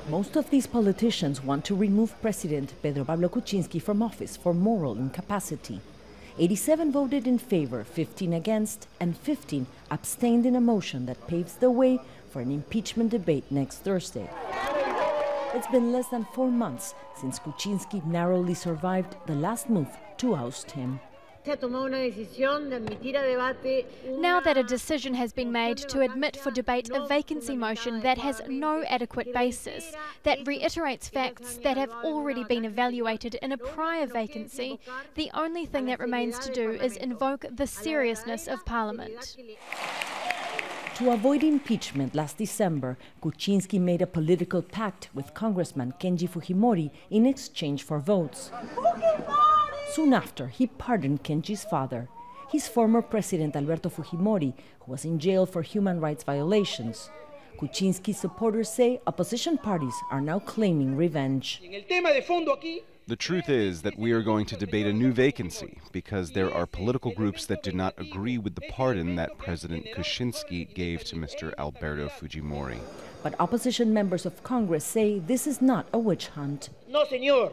Most of these politicians want to remove President Pedro Pablo Kuczynski from office for moral incapacity. 87 voted in favor, 15 against, and 15 abstained in a motion that paves the way for an impeachment debate next Thursday. It's been less than 4 months since Kuczynski narrowly survived the last move to oust him. Now that a decision has been made to admit for debate a vacancy motion that has no adequate basis, that reiterates facts that have already been evaluated in a prior vacancy, the only thing that remains to do is invoke the seriousness of Parliament. To avoid impeachment last December, Kuczynski made a political pact with Congressman Kenji Fujimori in exchange for votes. Soon after, he pardoned Kenji's father, his former president Alberto Fujimori, who was in jail for human rights violations. Kuczynski's supporters say opposition parties are now claiming revenge. The truth is that we are going to debate a new vacancy because there are political groups that do not agree with the pardon that President Kuczynski gave to Mr. Alberto Fujimori. But opposition members of Congress say this is not a witch hunt. No, señor.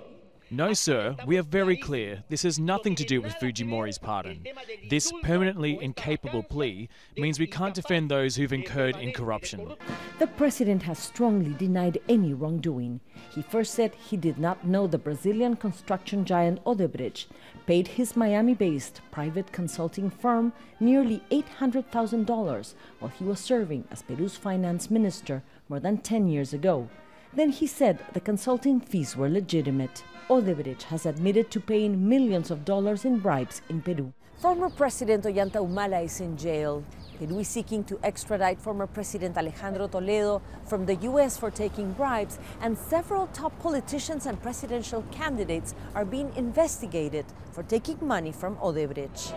No, sir, we are very clear. This has nothing to do with Fujimori's pardon. This permanently incapable plea means we can't defend those who've incurred in corruption. The president has strongly denied any wrongdoing. He first said he did not know the Brazilian construction giant Odebrecht paid his Miami-based private consulting firm nearly $800,000 while he was serving as Peru's finance minister more than 10 years ago. Then he said the consulting fees were legitimate. Odebrecht has admitted to paying millions of dollars in bribes in Peru. Former President Ollanta Humala is in jail. Peru is seeking to extradite former President Alejandro Toledo from the U.S. for taking bribes, and several top politicians and presidential candidates are being investigated for taking money from Odebrecht.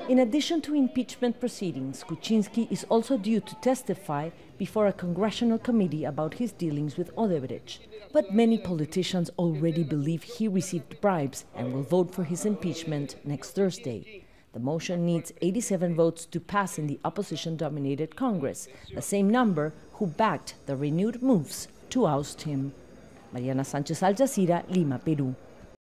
In addition to impeachment proceedings, Kuczynski is also due to testify before a congressional committee about his dealings with Odebrecht. But many politicians already believe he received bribes and will vote for his impeachment next Thursday. The motion needs 87 votes to pass in the opposition-dominated Congress, the same number who backed the renewed moves to oust him. Mariana Sanchez, Al Jazeera, Lima, Peru.